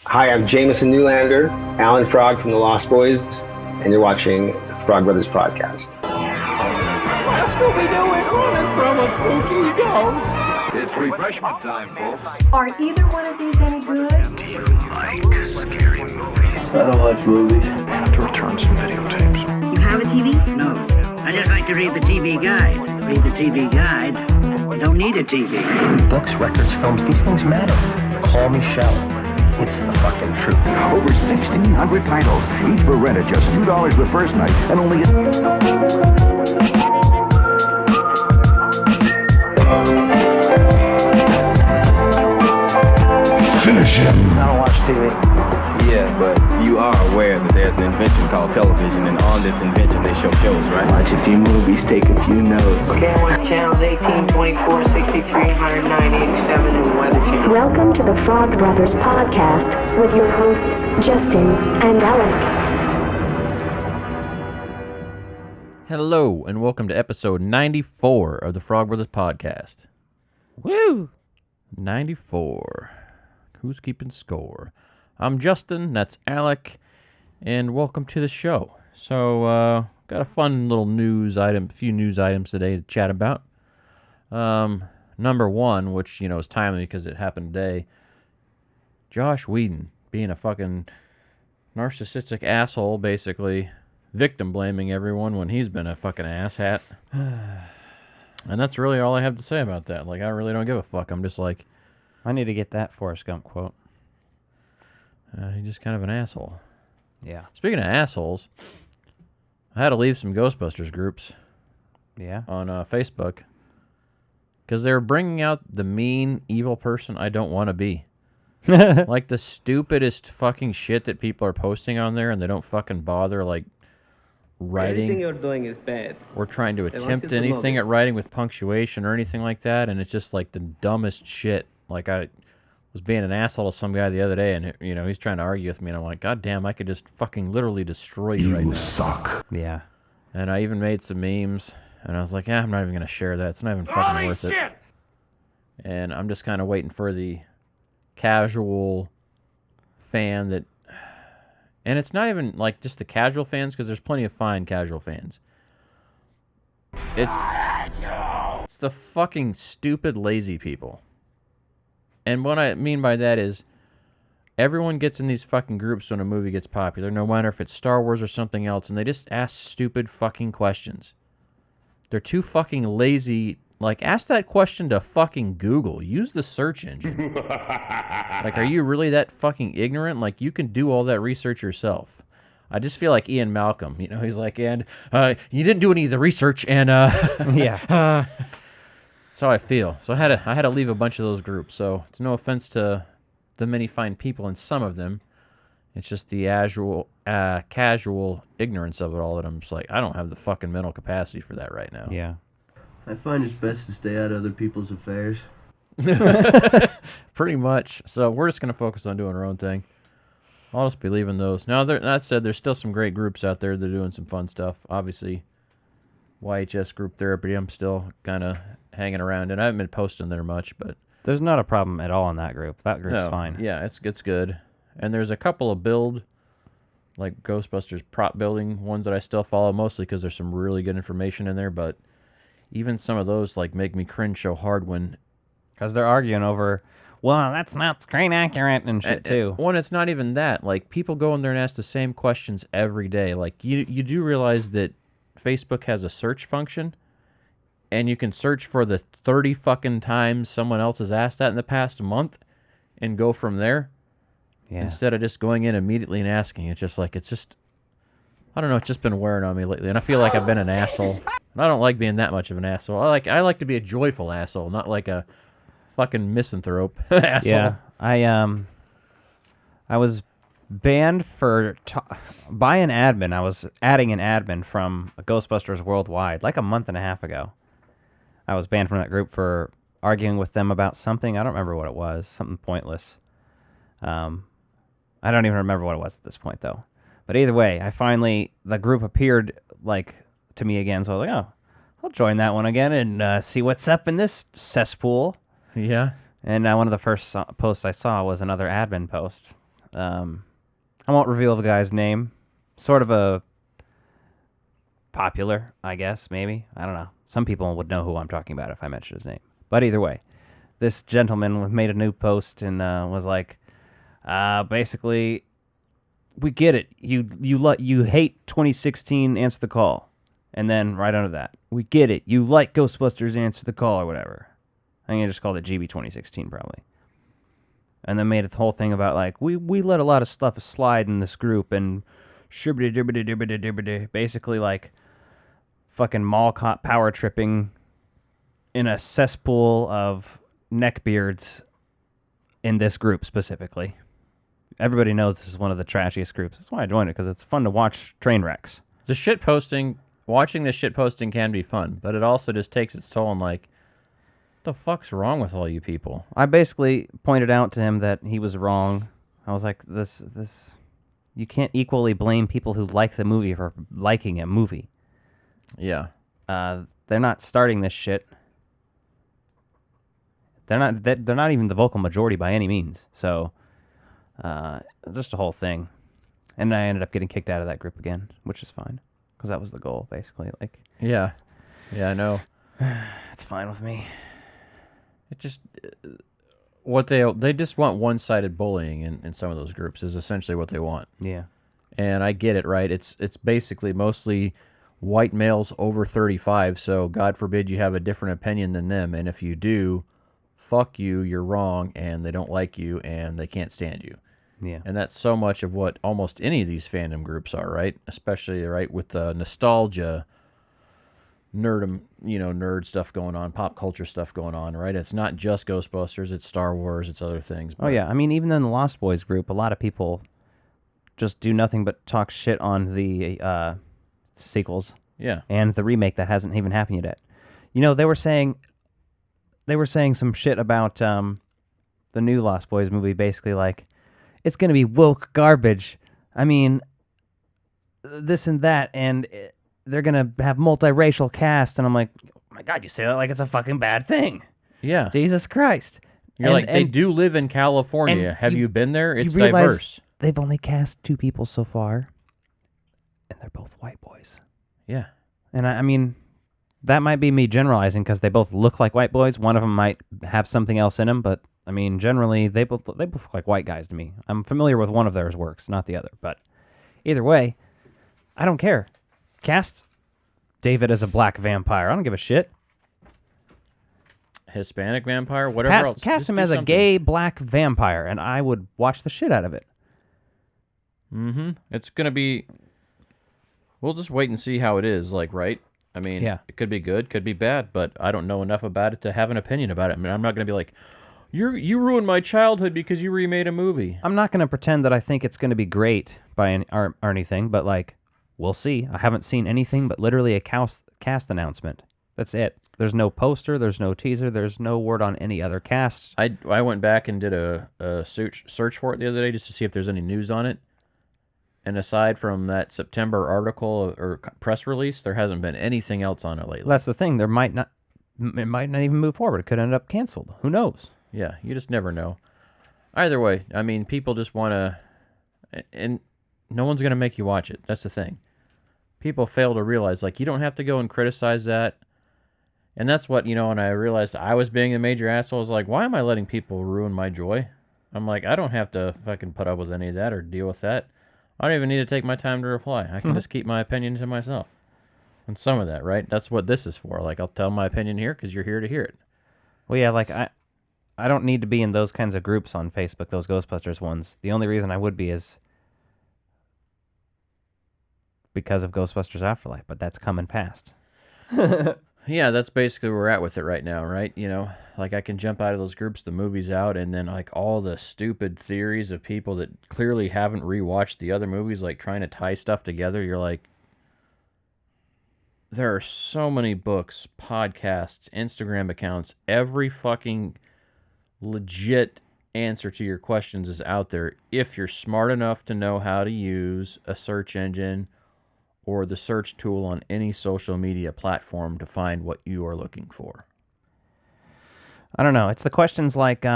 Hi, I'm Jameson Newlander, Alan Frog from the Lost Boys, and you're watching the Frog Brothers podcast. What will we doing running from a spooky ghost? It's refreshment time, folks. Are either one of these any good? Do you like scary movies? I don't watch movies. I have to return some videotapes. You have a TV? No. I just like to read the TV guide. Read the TV guide. Don't need a TV. Books, records, films, these things matter. Call me Shell. It's the fucking truth. Over 1,600 titles, each for rent at just $2 the first night, and only Finish him. I don't watch TV. Yeah, but you are aware that there's an invention called television, and on this invention they show shows, right? Watch a few movies, take a few notes. Channel channels 18, 24, 63, 109, 87, and Weather Channel. Welcome to the Frog Brothers podcast with your hosts, Justin and Alec. Hello, and welcome to episode 94 of the Frog Brothers podcast. Woo! 94. Who's keeping score? I'm Justin, that's Alec, and welcome to the show. So, got a fun little few news items today to chat about. Number one, which, is timely because it happened today, Josh Whedon being a fucking narcissistic asshole, basically victim blaming everyone when he's been a fucking asshat. And that's really all I have to say about that. Like, I really don't give a fuck. I'm just like, I need to get that Forrest Gump quote. he's just kind of an asshole. Yeah. Speaking of assholes, I had to leave some Ghostbusters groups Yeah. on Facebook because they were bringing out the mean, evil person I don't want to be. Like the stupidest fucking shit that people are posting on there, and they don't fucking bother, like, writing. Everything you're doing is bad. Or trying to want attempt you to anything know at writing with punctuation or anything like that, and it's just like the dumbest shit. Like, I was being an asshole to some guy the other day, and he's trying to argue with me, and I'm like, God damn, I could just fucking literally destroy you right now. Suck. Yeah. And I even made some memes, and I was like, I'm not even gonna share that. It's not even fucking worth it. And I'm just kind of waiting for the casual fan that, and it's not even like just the casual fans, because there's plenty of fine casual fans. It's the fucking stupid lazy people. And what I mean by that is everyone gets in these fucking groups when a movie gets popular, no matter if it's Star Wars or something else, and they just ask stupid fucking questions. They're too fucking lazy. Like, ask that question to fucking Google. Use the search engine. Like, are you really that fucking ignorant? Like, you can do all that research yourself. I just feel like Ian Malcolm. He's like, and you didn't do any of the research, and Yeah. that's how I feel. So I had to leave a bunch of those groups. So it's no offense to the many fine people in some of them. It's just the casual ignorance of it all that I'm just like, I don't have the fucking mental capacity for that right now. Yeah. I find it's best to stay out of other people's affairs. Pretty much. So we're just going to focus on doing our own thing. I'll just be leaving those. Now, that said, there's still some great groups out there that are doing some fun stuff. Obviously, YHS Group Therapy, I'm still kind of hanging around, and I haven't been posting there much, but There's not a problem at all in that group. That group's fine. Yeah, it's good. And there's a couple of like Ghostbusters prop building ones that I still follow, mostly because there's some really good information in there, but even some of those like make me cringe so hard when... Because they're arguing over, well, that's not screen accurate and shit, too. One, it's not even that. Like, people go in there and ask the same questions every day. Like, you do realize that Facebook has a search function, and you can search for the 30 fucking times someone else has asked that in the past month and go from there. Yeah. Instead of just going in immediately and asking. It's just, I don't know, it's just been wearing on me lately, and I feel like I've been an asshole. And I don't like being that much of an asshole. I like to be a joyful asshole, not like a fucking misanthrope asshole. Yeah. I was banned by an admin. I was adding an admin from Ghostbusters Worldwide like a month and a half ago. I was banned from that group for arguing with them about something. I don't remember what it was. Something pointless. I don't even remember what it was at this point, though. But either way, the group appeared, to me again, so I was like, oh, I'll join that one again and see what's up in this cesspool. Yeah. And one of the first posts I saw was another admin post. I won't reveal the guy's name. Sort of a popular, I guess, maybe. I don't know. Some people would know who I'm talking about if I mentioned his name. But either way, this gentleman made a new post and was like, basically, we get it. You hate 2016 Answer the Call. And then right under that, we get it. You like Ghostbusters Answer the Call or whatever. I think I just called it GB 2016 probably. And then made a whole thing about like, we let a lot of stuff slide in this group and basically like fucking mall cop power tripping in a cesspool of neckbeards in this group specifically. Everybody knows this is one of the trashiest groups. That's why I joined it, because it's fun to watch train wrecks. The shit posting, watching the shit posting can be fun, but it also just takes its toll on like, what the fuck's wrong with all you people? I basically pointed out to him that he was wrong. I was like, this, you can't equally blame people who like the movie for liking a movie. Yeah. They're not starting this shit. They're not even the vocal majority by any means. So, just a whole thing. And I ended up getting kicked out of that group again, which is fine, because that was the goal, basically. Like, yeah, I know. It's fine with me. It just what they just want one-sided bullying in some of those groups is essentially what they want. Yeah. And I get it, right? It's basically mostly white males over 35, so God forbid you have a different opinion than them, and if you do, fuck you, you're wrong, and they don't like you, and they can't stand you. Yeah. And that's so much of what almost any of these fandom groups are, right? Especially, right, with the nostalgia, nerd stuff going on, pop culture stuff going on, right? It's not just Ghostbusters, it's Star Wars, it's other things. Oh, yeah. I mean, even in the Lost Boys group, a lot of people just do nothing but talk shit on the sequels. Yeah. And the remake that hasn't even happened yet. You know, they were saying some shit about the new Lost Boys movie, basically like, it's going to be woke garbage. I mean, this and that, and they're going to have multiracial cast, and I'm like, oh my God, you say that like it's a fucking bad thing. Yeah. Jesus Christ. You're like, they do live in California. Have you been there? It's you realize diverse. They've only cast 2 people so far, and they're both white boys. Yeah. And I mean, that might be me generalizing because they both look like white boys. One of them might have something else in him, but I mean, generally, they both look like white guys to me. I'm familiar with one of theirs works, not the other. But either way, I don't care. Cast David as a black vampire. I don't give a shit. Hispanic vampire, whatever else. Cast him as a gay black vampire, and I would watch the shit out of it. Mm-hmm. It's going to be... We'll just wait and see how it is, like, right? I mean, yeah. It could be good, could be bad, but I don't know enough about it to have an opinion about it. I mean, I'm not going to be like, you ruined my childhood because you remade a movie. I'm not going to pretend that I think it's going to be great or anything, but, like, we'll see. I haven't seen anything but literally a cast announcement. That's it. There's no poster, there's no teaser, there's no word on any other cast. I went back and did a search for it the other day just to see if there's any news on it. And aside from that September article or press release, there hasn't been anything else on it lately. That's the thing. It might not even move forward. It could end up canceled. Who knows? Yeah, you just never know. Either way, I mean, people just want to... And no one's going to make you watch it. That's the thing. People fail to realize, like, you don't have to go and criticize that. And that's what, when I realized I was being a major asshole, I was like, why am I letting people ruin my joy? I'm like, I don't have to fucking put up with any of that or deal with that. I don't even need to take my time to reply. I can just keep my opinion to myself. And some of that, right? That's what this is for. Like, I'll tell my opinion here because you're here to hear it. Well, yeah, like, I don't need to be in those kinds of groups on Facebook, those Ghostbusters ones. The only reason I would be is because of Ghostbusters Afterlife, but that's coming past. Yeah, that's basically where we're at with it right now, right? Like I can jump out of those groups, the movie's out, and then like all the stupid theories of people that clearly haven't rewatched the other movies, like trying to tie stuff together. You're like, there are so many books, podcasts, Instagram accounts, every fucking legit answer to your questions is out there if you're smart enough to know how to use a search engine or the search tool on any social media platform to find what you are looking for. I don't know. It's the questions like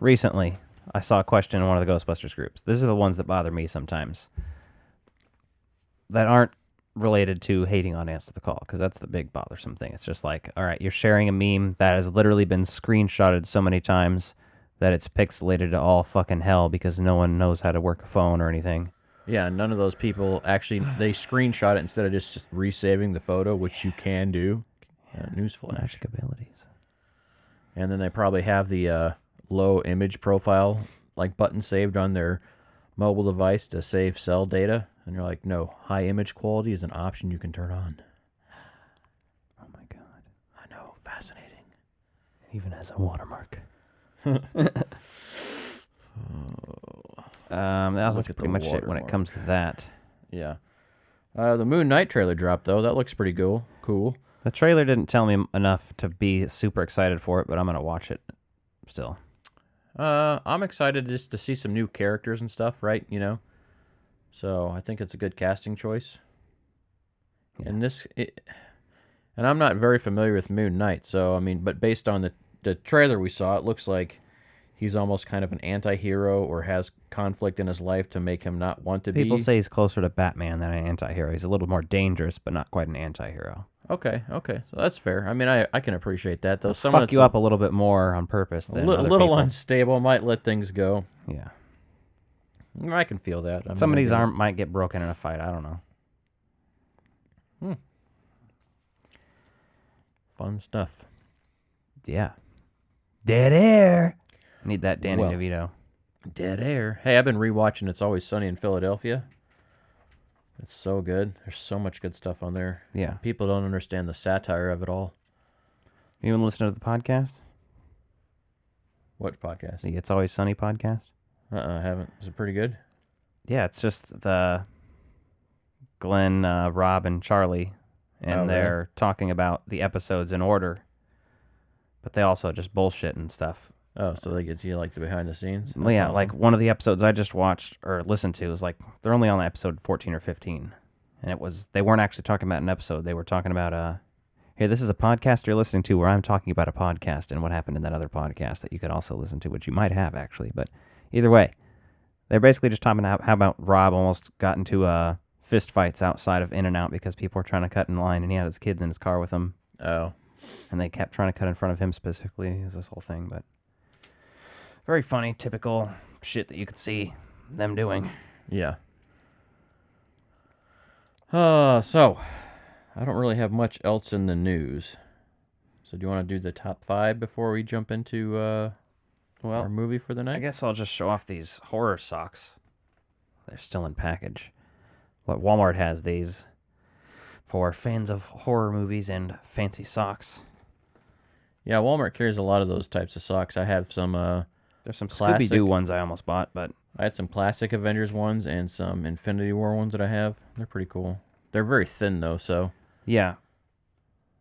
recently. I saw a question in one of the Ghostbusters groups. These are the ones that bother me sometimes. That aren't related to hating on Answer the Call, because that's the big bothersome thing. It's just like, all right, you're sharing a meme that has literally been screenshotted so many times that it's pixelated to all fucking hell because no one knows how to work a phone or anything. Yeah, none of those people actually, they screenshot it instead of just resaving the photo, which you can do. Newsflash. Magic abilities. And then they probably have the low image profile like button saved on their mobile device to save cell data. And you're like, no, high image quality is an option you can turn on. Oh my god. I know, fascinating. It even has a watermark. That's pretty much it when it comes to that. Yeah. The Moon Knight trailer dropped, though. That looks pretty cool. The trailer didn't tell me enough to be super excited for it, but I'm going to watch it still. I'm excited just to see some new characters and stuff, right? You know? So I think it's a good casting choice. Yeah. And I'm not very familiar with Moon Knight, so, I mean, but based on the trailer we saw, it looks like he's almost kind of an anti-hero or has conflict in his life to make him not want to be. People say he's closer to Batman than an anti-hero. He's a little more dangerous, but not quite an anti-hero. Okay. So that's fair. I mean, I can appreciate that, though. Someone fuck you up a little bit more on purpose than a little people. Unstable, might let things go. Yeah. I can feel that. Somebody's arm might get broken in a fight. I don't know. Fun stuff. Yeah. Dead air. Need that Danny DeVito. Dead air. Hey, I've been rewatching It's Always Sunny in Philadelphia. It's so good. There's so much good stuff on there. Yeah. People don't understand the satire of it all. You want to listen to the podcast? What podcast? The It's Always Sunny podcast? I haven't. Is it pretty good? Yeah, it's just the Glenn, Rob, and Charlie, and they're talking about the episodes in order, but they also just bullshit and stuff. Oh, so they get to you like the behind the scenes? Well, yeah, awesome. Like one of the episodes I just watched or listened to was like, they're only on episode 14 or 15, and they weren't actually talking about an episode. They were talking about, hey, this is a podcast you're listening to where I'm talking about a podcast and what happened in that other podcast that you could also listen to, which you might have actually, but either way, they're basically just talking about how about Rob almost got into fist fights outside of In-N-Out because people were trying to cut in line, and he had his kids in his car with him. Oh. And they kept trying to cut in front of him specifically. It was this whole thing, but very funny, typical shit that you could see them doing. Yeah. So, I don't really have much else in the news. So do you want to do the top 5 before we jump into our movie for the night? I guess I'll just show off these horror socks. They're still in package. What Walmart has these for fans of horror movies and fancy socks. Yeah, Walmart carries a lot of those types of socks. I have some there's some Scooby-Doo ones I almost bought, but I had some classic Avengers ones and some Infinity War ones that I have. They're pretty cool. They're very thin though, so yeah.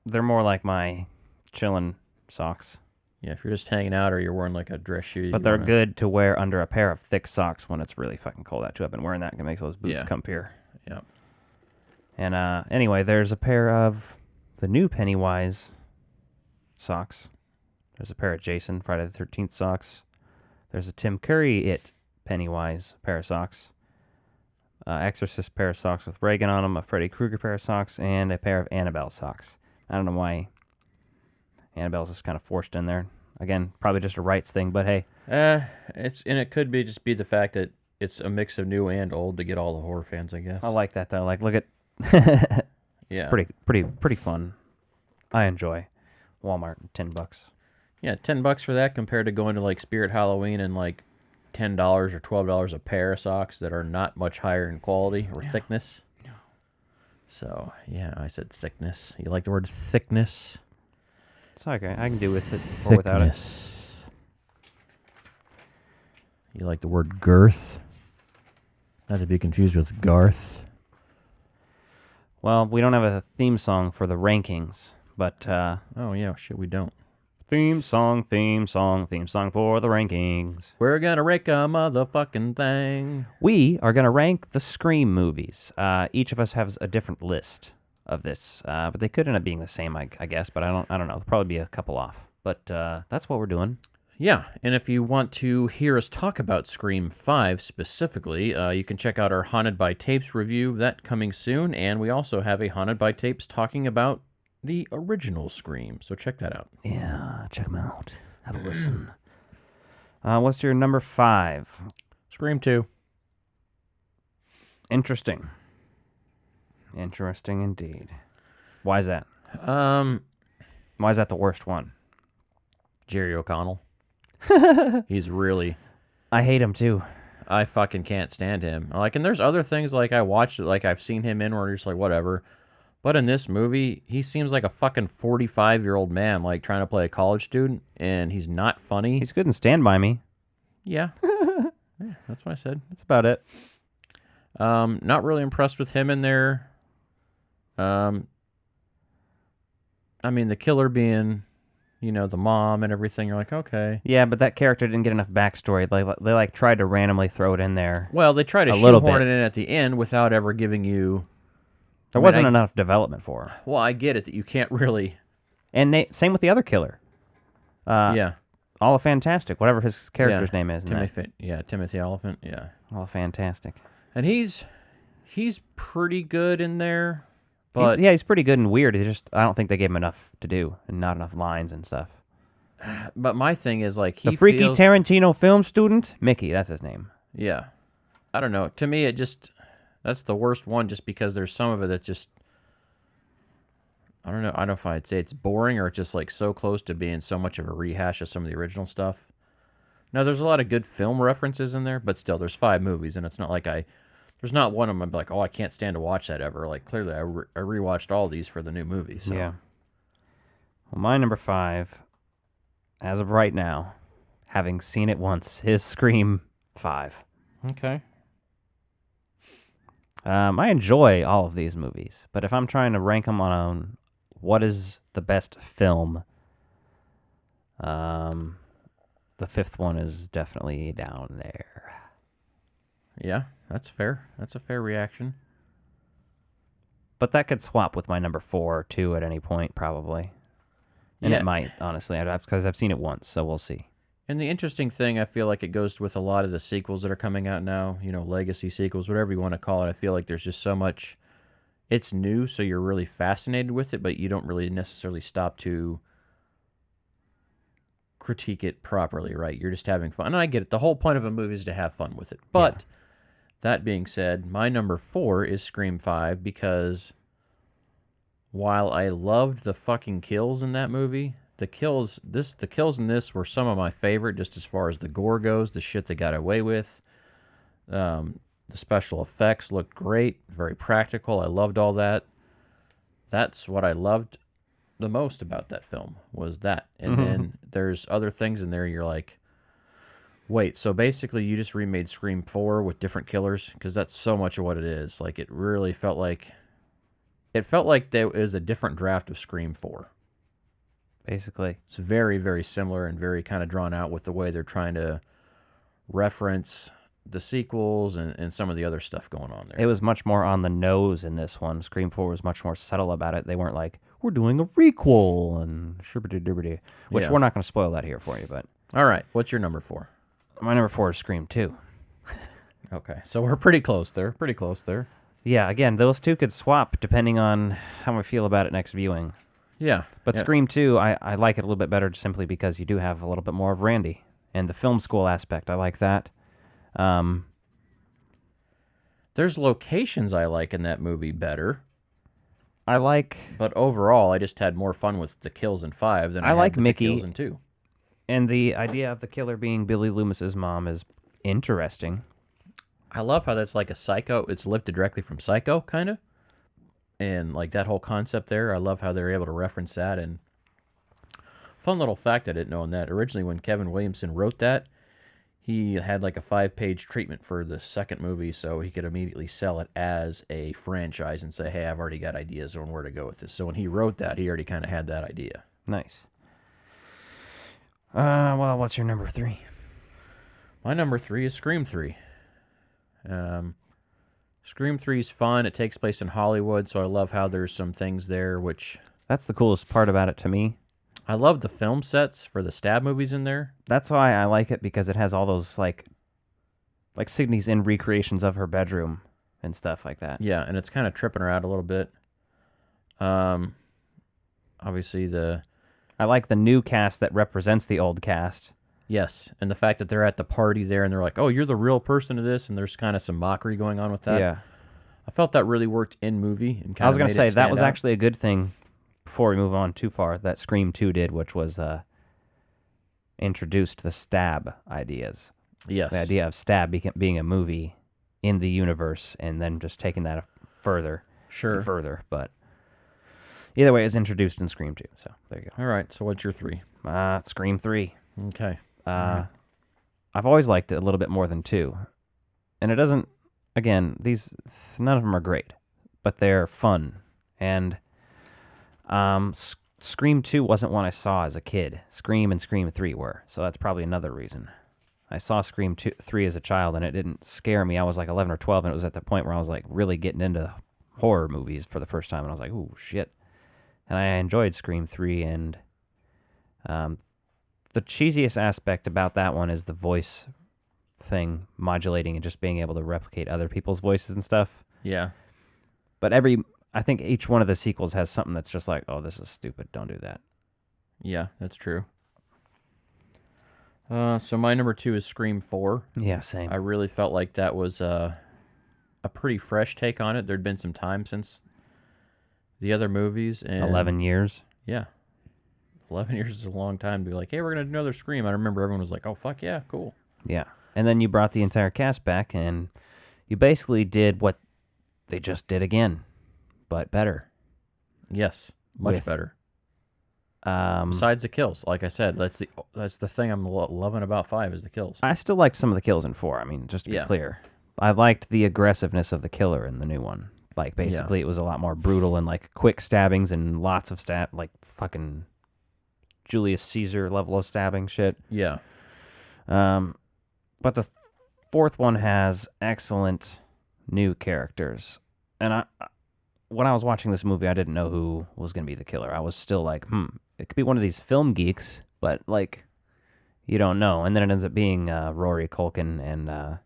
They're more like my chillin' socks. Yeah, if you're just hanging out or you're wearing like a dress shoe. But they're good to wear under a pair of thick socks when it's really fucking cold out too. I've been wearing that. It makes those boots come here. Yeah. And anyway, there's a pair of the new Pennywise socks. There's a pair of Jason Friday the 13th socks. There's a Tim Curry Pennywise pair of socks. Exorcist pair of socks with Reagan on them. A Freddy Krueger pair of socks. And a pair of Annabelle socks. I don't know why Annabelle's just kind of forced in there. Again, probably just a rights thing, but hey. It could be just the fact that it's a mix of new and old to get all the horror fans, I guess. I like that though. Like, look at yeah, pretty fun. I enjoy Walmart. $10. Yeah, $10 for that compared to going to like Spirit Halloween and like $10 or $12 a pair of socks that are not much higher in quality or thickness. No. So yeah, I said thickness. You like the word thickness? It's okay. I can do with it or without it. You like the word girth? Not to be confused with Garth. Well, we don't have a theme song for the rankings, but oh yeah, shit, we don't. Theme song for the rankings. We're gonna rank a motherfucking thing. We are gonna rank the Scream movies. Each of us has a different list of this, but they could end up being the same, I guess. But I don't know. There'll probably be a couple off. But that's what we're doing. Yeah, and if you want to hear us talk about Scream 5 specifically, you can check out our Haunted by Tapes review, that coming soon, and we also have a Haunted by Tapes talking about the original Scream, so check that out. Yeah, check them out. Have a listen. What's your number 5? Scream 2. Interesting. Interesting indeed. Why is that? Why is that the worst one? Jerry O'Connell. He's really... I hate him too. I fucking can't stand him. Like, and there's other things like I watched, like I've seen him in where you're just like, whatever. But in this movie, he seems like a fucking 45-year-old man, like trying to play a college student, and he's not funny. He's good in Stand By Me. Yeah. Yeah, that's what I said. That's about it. Not really impressed with him in there. I mean, the killer being, you know, the mom and everything. You're like, okay. Yeah, but that character didn't get enough backstory. They tried to randomly throw it in there. Well, they tried to shoehorn it in at the end without ever giving you... There wasn't enough development for her. Well, I get it that you can't really... And same with the other killer. Yeah. All Fantastic, whatever his character's name is. Timothy Oliphant, yeah. All Fantastic. And he's pretty good in there, but... He's pretty good and weird. I don't think they gave him enough to do and not enough lines and stuff. But my thing is, like, the freaky Tarantino film student? Mickey, that's his name. Yeah. I don't know. To me, it just... That's the worst one just because there's some of it that just... I don't know. I don't know if I'd say it's boring or it's just like so close to being so much of a rehash of some of the original stuff. Now, there's a lot of good film references in there, but still, there's 5 movies, and it's not like there's not one of them I'm like, oh, I can't stand to watch that ever. Like, clearly, I rewatched all these for the new movie. So. Yeah. Well, my number 5, as of right now, having seen it once, is Scream 5. Okay. I enjoy all of these movies, but if I'm trying to rank them on what is the best film, the 5th one is definitely down there. Yeah, that's fair. That's a fair reaction. But that could swap with my number 4 too at any point, probably. And it might, honestly, because I've seen it once, so we'll see. And the interesting thing, I feel like it goes with a lot of the sequels that are coming out now, you know, legacy sequels, whatever you want to call it. I feel like there's just so much, it's new, so you're really fascinated with it, but you don't really necessarily stop to critique it properly, right? You're just having fun. And I get it. The whole point of a movie is to have fun with it. But that being said, my number 4 is Scream 5 because while I loved the fucking kills in that movie, the kills in this were some of my favorite, just as far as the gore goes, the shit they got away with. The special effects looked great, very practical. I loved all that. That's what I loved the most about that film, was that. And then there's other things in there you're like, wait, so basically you just remade Scream 4 with different killers? Because that's so much of what it is. Like, it really felt like... It felt like there was a different draft of Scream 4. Basically. It's very, very similar and very kind of drawn out with the way they're trying to reference the sequels and some of the other stuff going on there. It was much more on the nose in this one. Scream 4 was much more subtle about it. They weren't like, we're doing a requel and shibbity-dibbity, which we're not going to spoil that here for you. But all right, what's your number 4? My number 4 is Scream 2. Okay, so we're pretty close there. Pretty close there. Yeah, again, those two could swap depending on how I feel about it next viewing. Yeah. But Scream 2, I like it a little bit better simply because you do have a little bit more of Randy. And the film school aspect, I like that. There's locations I like in that movie better. But overall, I just had more fun with the kills in 5 than I like had with Mickey, the kills in 2. And the idea of the killer being Billy Loomis's mom is interesting. I love how that's like a Psycho. It's lifted directly from Psycho, kind of. And like that whole concept there, I love how they're able to reference that. And fun little fact I didn't know on that. Originally, when Kevin Williamson wrote that, he had like a 5-page treatment for the second movie, so he could immediately sell it as a franchise and say, hey, I've already got ideas on where to go with this. So when he wrote that, he already kind of had that idea. Nice. Well, what's your number 3? My number 3 is Scream 3. Scream 3 is fun. It takes place in Hollywood, so I love how there's some things there which... That's the coolest part about it to me. I love the film sets for the stab movies in there. That's why I like it, because it has all those like Sydney's in recreations of her bedroom and stuff like that. Yeah, and it's kind of tripping her out a little bit. Obviously I like the new cast that represents the old cast. Yes, and the fact that they're at the party there and they're like, "Oh, you're the real person to this," and there's kind of some mockery going on with that. Yeah. I felt that really worked in movie. And I was going to say that was actually a good thing, before we move on too far, that Scream 2 did, which was introduced the stab ideas. Yes. The idea of stab being a movie in the universe, and then just taking that further. Sure. Further, but either way, it's introduced in Scream 2. So there you go. All right. So what's your 3? Scream 3. Okay. I've always liked it a little bit more than 2, and it doesn't. Again, none of them are great, but they're fun. And Scream 2 wasn't one I saw as a kid. Scream and Scream 3 were, so that's probably another reason. I saw Scream 3 as a child, and it didn't scare me. I was like 11 or 12, and it was at the point where I was like really getting into horror movies for the first time, and I was like, ooh, shit. And I enjoyed Scream 3, and the cheesiest aspect about that one is the voice thing modulating and just being able to replicate other people's voices and stuff. Yeah. But I think each one of the sequels has something that's just like, oh, this is stupid, don't do that. Yeah, that's true. So my number 2 is Scream 4. Yeah, same. I really felt like that was a pretty fresh take on it. There'd been some time since the other movies. And 11 years. Yeah. 11 years is a long time to be like, hey, we're going to do another Scream. I remember everyone was like, oh, fuck yeah, cool. Yeah. And then you brought the entire cast back, and you basically did what they just did again, but better. Yes, much better. Besides the kills, like I said, that's the thing I'm loving about 5 is the kills. I still liked some of the kills in 4. I mean, just to be clear, I liked the aggressiveness of the killer in the new one. Like, basically, it was a lot more brutal and like quick stabbings and lots of like fucking Julius Caesar level of stabbing shit. Yeah. But the fourth one has excellent new characters. And when I was watching this movie, I didn't know who was going to be the killer. I was still like, it could be one of these film geeks, but like, you don't know. And then it ends up being Rory Culkin and I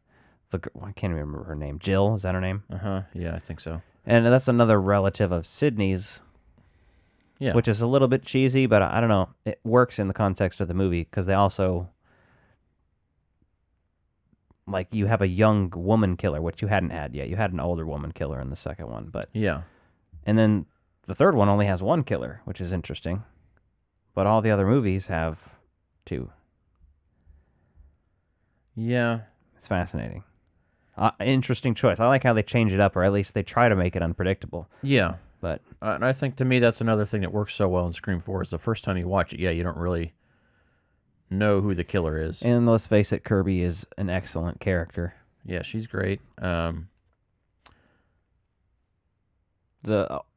can't even remember her name. Jill, is that her name? Yeah, I think so. And that's another relative of Sydney's. Yeah. Which is a little bit cheesy, but I don't know. It works in the context of the movie because they also, like, you have a young woman killer, which you hadn't had yet. You had an older woman killer in the second one, but yeah. And then the third one only has one killer, which is interesting. But all the other movies have 2. Yeah. It's fascinating. Interesting choice. I like how they change it up, or at least they try to make it unpredictable. Yeah. But and I think, to me, that's another thing that works so well in Scream 4 is the first time you watch it, you don't really know who the killer is. And let's face it, Kirby is an excellent character. Yeah, she's great. The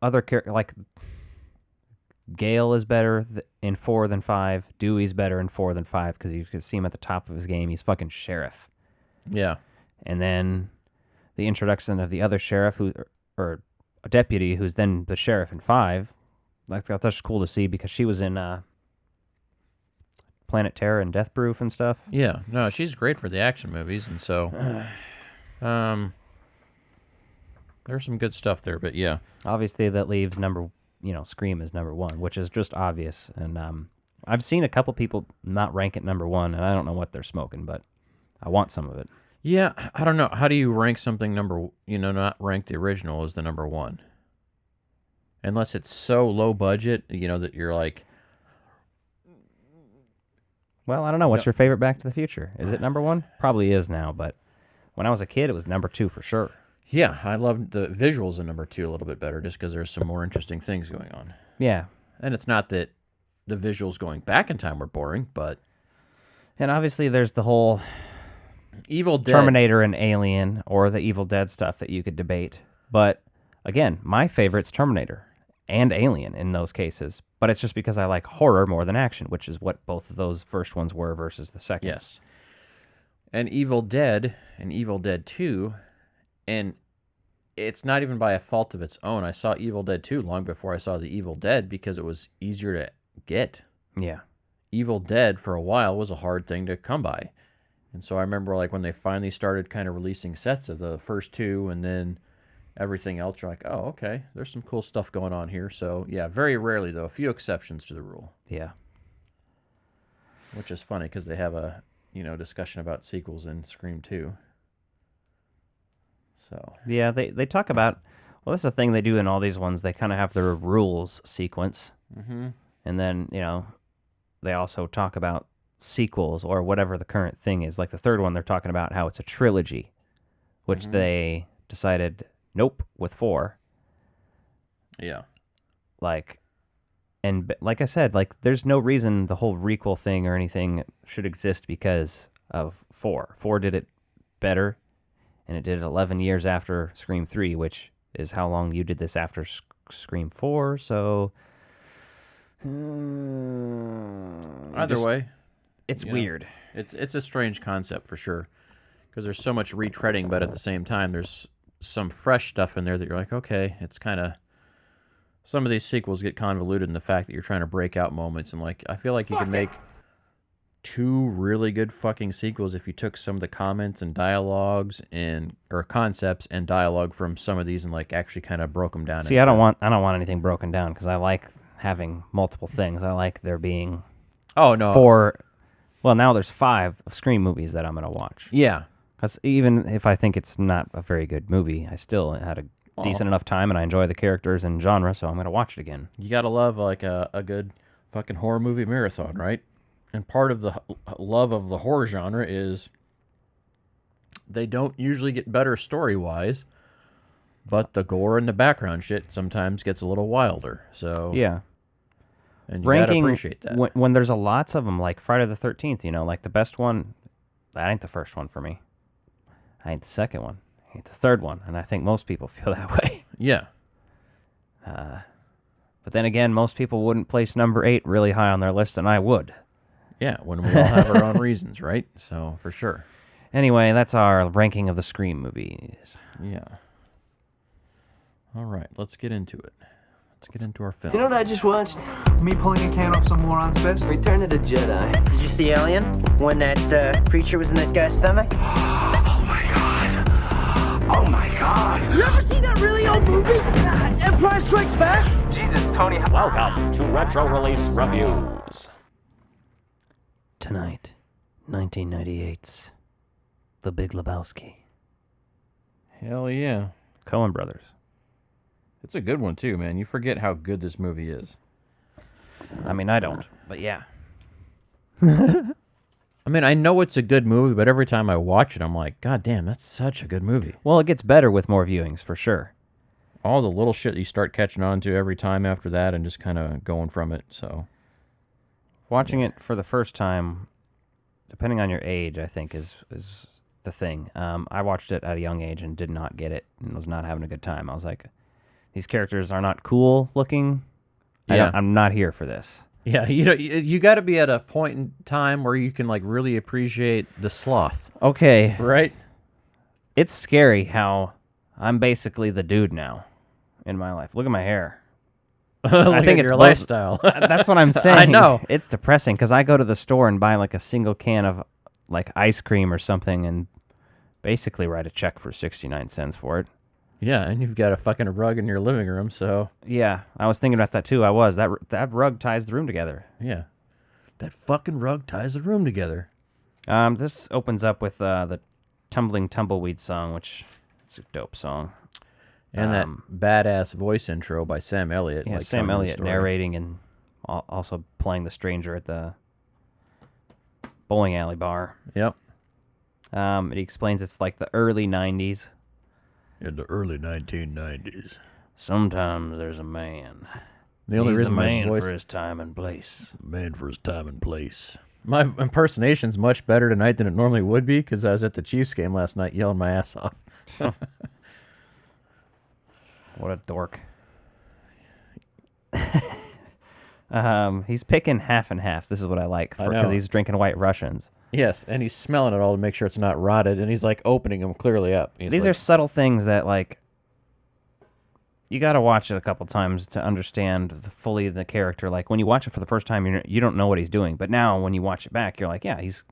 other character, like Gale, is better in 4 than 5. Dewey's better in 4 than 5 because you can see him at the top of his game. He's fucking sheriff. Yeah. And then the introduction of the other sheriff, or a deputy, who's then the sheriff in 5. I thought that's cool to see because she was in Planet Terror and Death Proof and stuff. Yeah, no, she's great for the action movies, and so there's some good stuff there. But yeah, obviously that leaves Scream is number 1, which is just obvious. And I've seen a couple people not rank it number 1, and I don't know what they're smoking, but I want some of it. Yeah, I don't know. How do you rank something not rank the original as the number 1? Unless it's so low budget, that you're like... Well, I don't know. What's your favorite Back to the Future? Is it number 1? Probably is now, but when I was a kid, it was number 2 for sure. Yeah, I love the visuals in number 2 a little bit better just because there's some more interesting things going on. Yeah. And it's not that the visuals going back in time were boring, but... And obviously there's the whole... Evil Dead. Terminator and Alien, or the Evil Dead stuff that you could debate. But again, my favorite's Terminator and Alien in those cases. But it's just because I like horror more than action, which is what both of those first ones were versus the second. Yes. And Evil Dead and Evil Dead 2, and it's not even by a fault of its own. I saw Evil Dead 2 long before I saw the Evil Dead because it was easier to get. Yeah. Evil Dead for a while was a hard thing to come by. And so I remember like when they finally started kind of releasing sets of the first two and then everything else, you're like, oh, okay, there's some cool stuff going on here. So yeah, very rarely though, a few exceptions to the rule. Yeah. Which is funny because they have a discussion about sequels in Scream 2. So Yeah, they talk about, well, that's the thing they do in all these ones. They kind of have their rules sequence. Mm-hmm. And then, they also talk about sequels or whatever the current thing is. Like the third one, they're talking about how it's a trilogy, which they decided, nope, with 4. yeah. Like I said, like there's no reason the whole requel thing or anything should exist because of 4. 4 did it better, and it did it 11 years after Scream 3, which is how long you did this after Scream 4, so... Either way, it's weird. It's a strange concept for sure, because there's so much retreading, but at the same time, there's some fresh stuff in there that you're like, okay, it's kind of... Some of these sequels get convoluted in the fact that you're trying to break out moments, and like I feel like you can make 2 really good fucking sequels if you took some of the comments and dialogues or concepts and dialogue from some of these and like actually kind of broke them down. See, I don't want anything broken down because I like having multiple things. I like there being 4. Well, now there's 5 Scream movies that I'm gonna watch. Yeah, because even if I think it's not a very good movie, I still had a decent enough time and I enjoy the characters and genre, so I'm gonna watch it again. You gotta love like a good fucking horror movie marathon, right? And part of the love of the horror genre is they don't usually get better story-wise, but the gore and the background shit sometimes gets a little wilder. So yeah, and you gotta appreciate that. When there's lots of them, like Friday the 13th, like the best one, that ain't the first one for me. I ain't the second one. I ain't the third one, and I think most people feel that way. Yeah. But then again, most people wouldn't place number 8 really high on their list, and I would. Yeah, when we all have our own reasons, right? So, for sure. Anyway, that's our ranking of the Scream movies. Yeah. All right, let's get into it. Let's get into our film. You know what I just watched? Me pulling a can off some moron's fist? Return of the Jedi. Did you see Alien? When that creature was in that guy's stomach? Oh my god. Oh my god. You ever seen that really old movie? Empire Strikes Back? Jesus, Tony. Welcome to Retro Release Reviews. Tonight, 1998's The Big Lebowski. Hell yeah. Coen Brothers. It's a good one, too, man. You forget how good this movie is. I mean, I don't, but yeah. I mean, I know it's a good movie, but every time I watch it, I'm like, God damn, that's such a good movie. Well, it gets better with more viewings, for sure. All the little shit you start catching on to every time after that and just kind of going from it, so... Watching it for the first time, depending on your age, I think, is the thing. I watched it at a young age and did not get it and was not having a good time. I was like, these characters are not cool looking. Yeah. I'm not here for this. Yeah, you got to be at a point in time where you can like really appreciate the sloth. Okay. Right? It's scary how I'm basically the dude now in my life. Look at my hair. I think it's your lifestyle. That's what I'm saying. I know. It's depressing because I go to the store and buy like a single can of like ice cream or something and basically write a check for 69 cents for it. Yeah, and you've got a fucking rug in your living room, so... Yeah, I was thinking about that too. That rug ties the room together. Yeah. That fucking rug ties the room together. This opens up with the Tumbling Tumbleweed song, which is a dope song. And that badass voice intro by Sam Elliott. Yeah, like Sam Elliott narrating and also playing the stranger at the bowling alley bar. Yep. It explains it's like the early 90s. In the early 1990s. Sometimes there's a man. The only He's reason the man my voice... for his time and place. Man for his time and place. My impersonation's much better tonight than it normally would be because I was at the Chiefs game last night yelling my ass off. What a dork. He's picking half and half. This is what I like because he's drinking White Russians. Yes, and he's smelling it all to make sure it's not rotted, and he's like opening them clearly up. These are subtle things that like you got to watch it a couple times to understand fully the character. Like when you watch it for the first time, you don't know what he's doing. But now when you watch it back, you're like, yeah, he's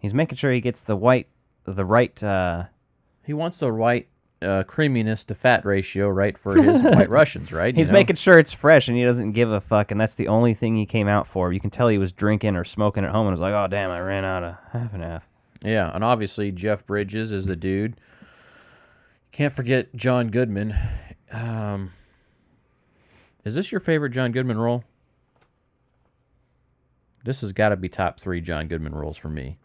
making sure he gets the right. He wants the right creaminess to fat ratio, right, for his White Russians, right? He's making sure it's fresh, and he doesn't give a fuck. And that's the only thing he came out for. You can tell he was drinking or smoking at home, and was like, oh damn, I ran out of half and half. Yeah, and obviously Jeff Bridges is the dude. Can't forget John Goodman. Is this your favorite John Goodman role? This has got to be top 3 John Goodman roles for me.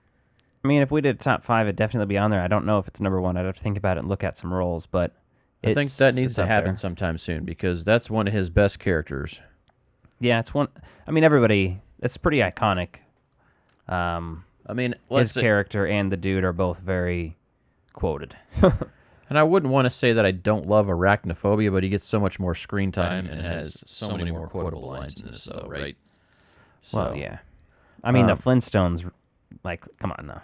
I mean, if we did top 5, it'd definitely be on there. I don't know if it's number 1. I'd have to think about it and look at some roles, but I think that needs to happen sometime soon because that's one of his best characters. Yeah, it's one. I mean, everybody. It's pretty iconic. I mean, his character and the dude are both very quoted. And I wouldn't want to say that I don't love Arachnophobia, but he gets so much more screen time and has so many more quotable lines in this, though, right? So, well, yeah. I mean, the Flintstones, like, come on, no.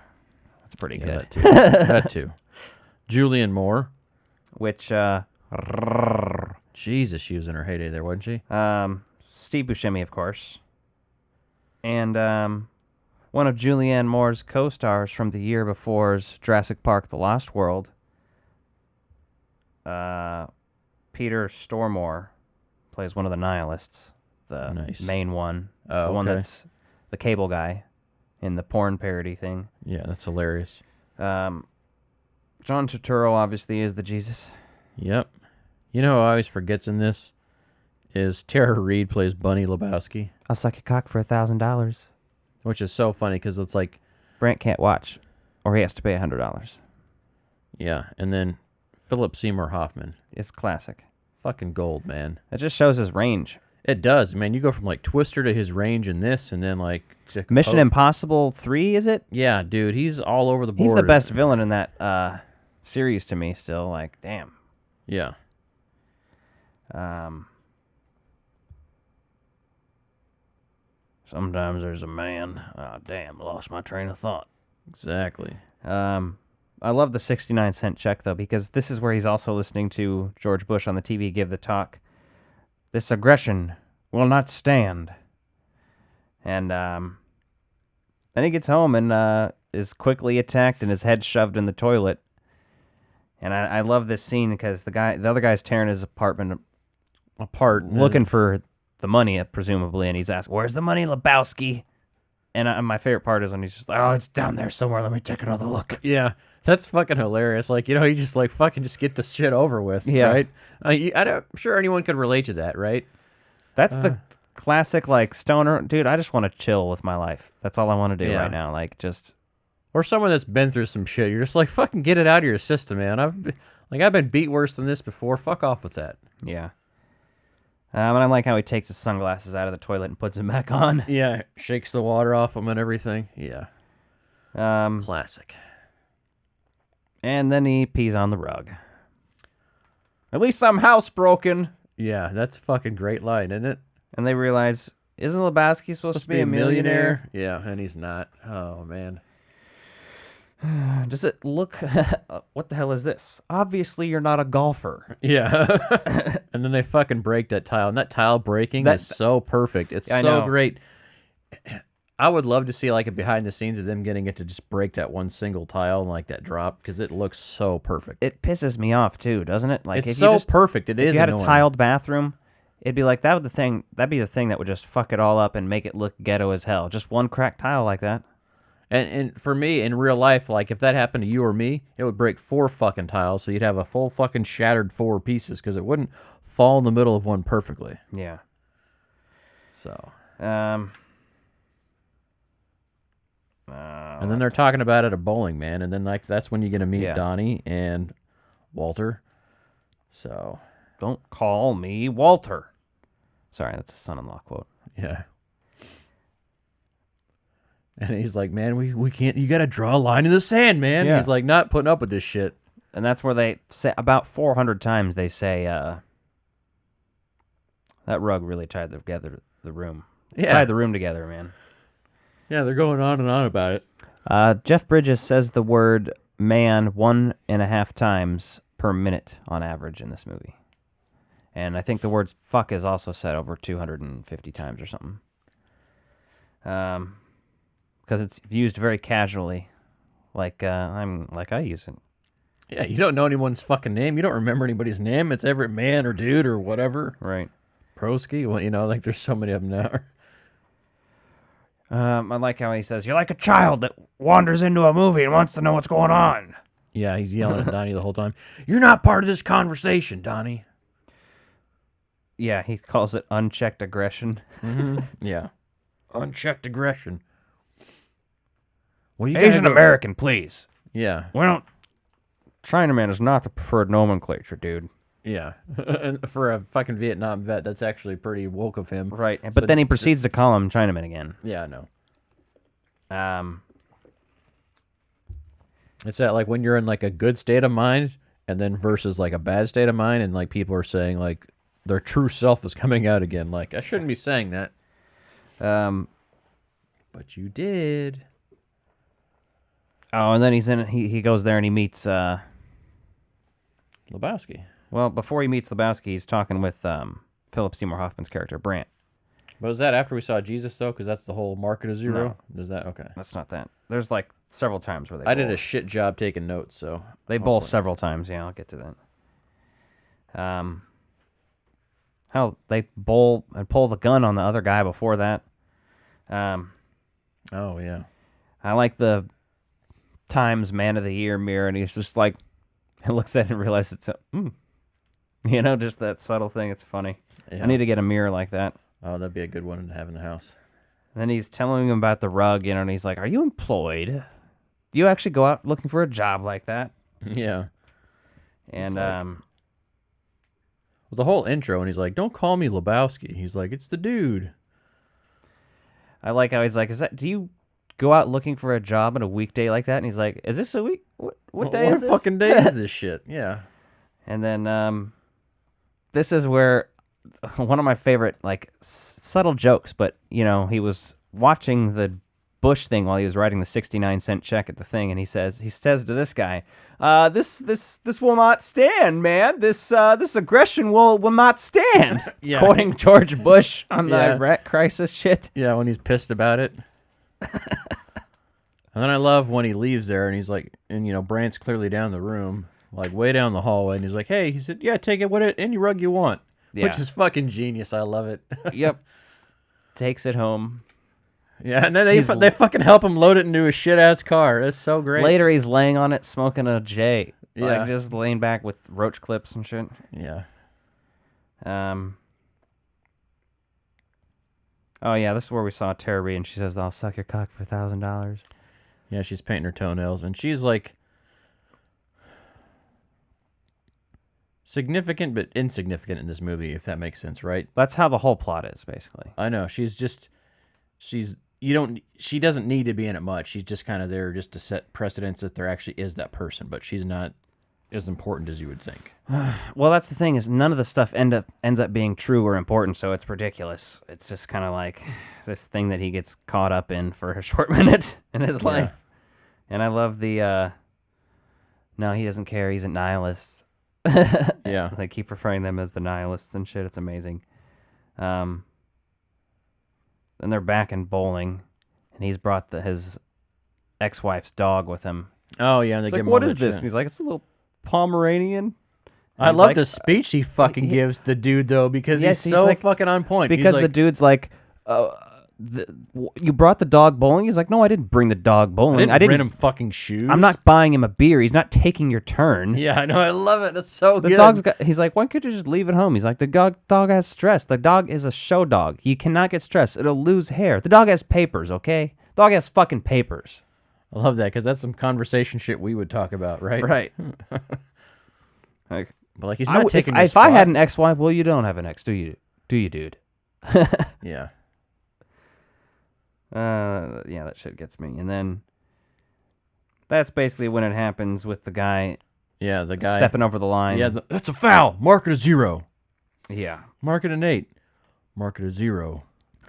That's pretty good. That too. That too. Julianne Moore. Which, Jesus, she was in her heyday there, wasn't she? Steve Buscemi, of course. And one of Julianne Moore's co-stars from the year before's Jurassic Park: The Lost World, Peter Stormare, plays one of the nihilists, the main one, the one that's the cable guy in the porn parody thing. Yeah, that's hilarious. John Turturro obviously is the Jesus. Yep. You know who I always forgets in this is Tara Reid plays Bunny Lebowski. I'll suck your cock for $1,000. Which is so funny because it's like Brent can't watch, or he has to pay $100. Yeah, and then Philip Seymour Hoffman. It's classic. Fucking gold, man. It just shows his range. It does, man. You go from like Twister to his range in this, and then like Mission Impossible 3, is it? Yeah, dude, he's all over the board. He's the best villain in that series to me. Still, like, damn. Yeah. Sometimes there's a man. Oh, damn, lost my train of thought. Exactly. I love the 69-cent check, though, because this is where he's also listening to George Bush on the TV give the talk. This aggression will not stand. And then he gets home and is quickly attacked and his head shoved in the toilet. And I love this scene because the other guy's tearing his apartment apart, looking for the money, presumably, and he's asked, "Where's the money, Lebowski?" And my favorite part is when he's just like, "Oh, it's down there somewhere. Let me take another look." Yeah, that's fucking hilarious. Like, you know, you just like fucking just get this shit over with, yeah. Right? I'm sure anyone could relate to that, right? That's the classic, like, stoner. Dude, I just want to chill with my life. That's all I want to do right now. Like, just... Or someone that's been through some shit. You're just like, fucking get it out of your system, man. I've been beat worse than this before. Fuck off with that. Yeah. And I like how he takes his sunglasses out of the toilet and puts them back on. Yeah, shakes the water off them and everything. Yeah. Classic. And then he pees on the rug. At least I'm housebroken. Yeah, that's a fucking great line, isn't it? And they realize, isn't Lebowski supposed to be a millionaire? Yeah, and he's not. Oh, man. Does it look... what the hell is this? Obviously, you're not a golfer. Yeah. And then they fucking break that tile. And that tile breaking is so perfect. It's so great. I would love to see like a behind the scenes of them getting it to just break that one single tile and like that drop because it looks so perfect. It pisses me off too, doesn't it? Like, it's so perfect. It is. If you had annoying. a tiled bathroom, it'd be like that'd be the thing that would just fuck it all up and make it look ghetto as hell. Just one cracked tile like that. And for me, in real life, like if that happened to you or me, it would break 4 fucking tiles, so you'd have a full fucking shattered 4 pieces because it wouldn't fall in the middle of one perfectly. Yeah. So. And then they're talking about it at Bowling, man, and then like that's when you get to meet Donnie and Walter. So. Don't call me Walter. Sorry, that's a son-in-law quote. Yeah. And he's like, man, we can't, you got to draw a line in the sand, man. Yeah. He's like, not putting up with this shit. And that's where they say, about 400 times they say, that rug really tied together the room. Yeah. Tied the room together, man. Yeah, they're going on and on about it. Jeff Bridges says the word man 1.5 times per minute on average in this movie. And I think the words fuck is also said over 250 times or something. Because it's used very casually, like I use it. Yeah, you don't know anyone's fucking name. You don't remember anybody's name. It's every man or dude or whatever. Right. Prosky. Well, like there's so many of them now. I like how he says, "You're like a child that wanders into a movie and wants to know what's going on." Yeah, he's yelling at Donnie the whole time. You're not part of this conversation, Donnie. Yeah, he calls it unchecked aggression. Mm-hmm. Yeah. Unchecked aggression. Well, Asian American, please. Yeah. We don't... Chinaman is not the preferred nomenclature, dude. Yeah. And for a fucking Vietnam vet, that's actually pretty woke of him. Right. But then he proceeds to call him Chinaman again. Yeah, I know. It's that, like, when you're in, like, a good state of mind and then versus, like, a bad state of mind, and, like, people are saying, like, their true self is coming out again. Like, I shouldn't be saying that. But you did. Oh, and then he goes there and he meets Lebowski. Well, before he meets Lebowski, he's talking with Philip Seymour Hoffman's character, Brant. But was that after we saw Jesus, though? Because that's the whole market of zero? No. Is that okay? That's not that. There's like several times where they I did a shit job taking notes, so... They bowl several times, yeah, I'll get to that. How they bowl and pull the gun on the other guy before that. Oh, yeah. I like the Times Man of the Year mirror, and he's just like, he looks at it and realizes it's just that subtle thing. It's funny. Yeah. I need to get a mirror like that. Oh, that'd be a good one to have in the house. And then he's telling him about the rug, and he's like, "Are you employed? Do you actually go out looking for a job like that?" Yeah. And well, the whole intro, and he's like, "Don't call me Lebowski." He's like, "It's the dude." I like how he's like, do you go out looking for a job on a weekday like that?" And he's like, "Is this a week? What day is this? What fucking day is this shit?" Yeah. And then this is where one of my favorite, like, subtle jokes, but, he was watching the Bush thing while he was writing the 69-cent check at the thing, and he says to this guy, this will not stand, man. This aggression will not stand. Yeah. Quoting George Bush on the Iraq crisis shit. Yeah, when he's pissed about it. And then I love when he leaves there, and he's like, and Brant's clearly down the room, like way down the hallway, and he's like, "Hey," he said, "Yeah, take it any rug you want." Yeah. Which is fucking genius. I love it. Yep. Takes it home. Yeah, and then they fucking help him load it into a shit-ass car. That's so great. Later, he's laying on it smoking a J. Yeah. Like, just laying back with roach clips and shit. Yeah. Oh, yeah, this is where we saw Tara Reid, and she says, "I'll suck your cock for $1,000. Yeah, she's painting her toenails, and she's, like, significant but insignificant in this movie, if that makes sense, right? That's how the whole plot is, basically. I know. She doesn't need to be in it much. She's just kind of there just to set precedence that there actually is that person, but she's not as important as you would think. Well, that's the thing, is none of the stuff ends up being true or important, so it's ridiculous. It's just kind of like this thing that he gets caught up in for a short minute in his life. And I love the, no, he doesn't care, he's a nihilist. Yeah. They keep referring them as the nihilists and shit. It's amazing. Then they're back in bowling, and he's brought his ex-wife's dog with him. Oh, yeah. And It's they like, give him "What all is that this?" shit. And he's like, "It's a little Pomeranian." I love the speech he fucking gives the dude, though, because he's so like, fucking on point. Because the dude's like, "You brought the dog bowling?" He's like, "No, I didn't bring the dog bowling. I didn't rent him fucking shoes. I'm not buying him a beer. He's not taking your turn." Yeah, I know. I love it. It's so good. The dog's got. He's like, "Why couldn't you just leave it home?" He's like, "The dog has stress. The dog is a show dog. You cannot get stressed. It'll lose hair. The dog has papers, okay? The dog has fucking papers." I love that, because that's some conversation shit we would talk about, right? Right. But like, he's not taking if I had an ex-wife, well, you don't have an ex, do you? Do you, dude? Yeah. Yeah, that shit gets me. And then that's basically when it happens with the guy. Yeah, the guy stepping over the line. Yeah, that's a foul. Mark it a 0. Yeah. Mark it an 8. Mark it a 0.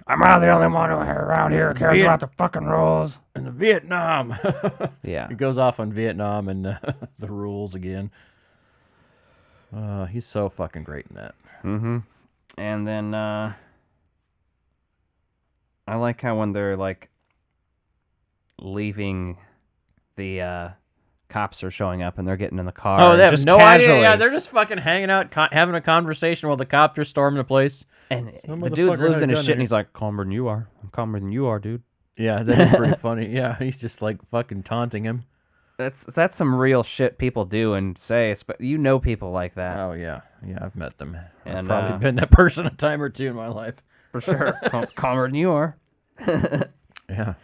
I'm not the only one around here who cares about the fucking rules. In the Vietnam. Yeah. He goes off on Vietnam and the rules again. He's so fucking great in that. Mm-hmm. And then I like how when they're like leaving, the cops are showing up and they're getting in the car. Oh, they have just no casually. idea. Yeah, they're just fucking hanging out, having a conversation while the cops are storming the place. And Some the dude's motherfucker had losing a his gun shit, and here. he's like, calmer than you are. I'm calmer than you are, dude. Yeah, that is pretty funny. Yeah, he's just like fucking taunting him. That's some real shit people do and say. You know people like that. Oh, yeah. Yeah, I've met them. And, I've probably been that person a time or two in my life. For sure. Calmer than you are. Yeah.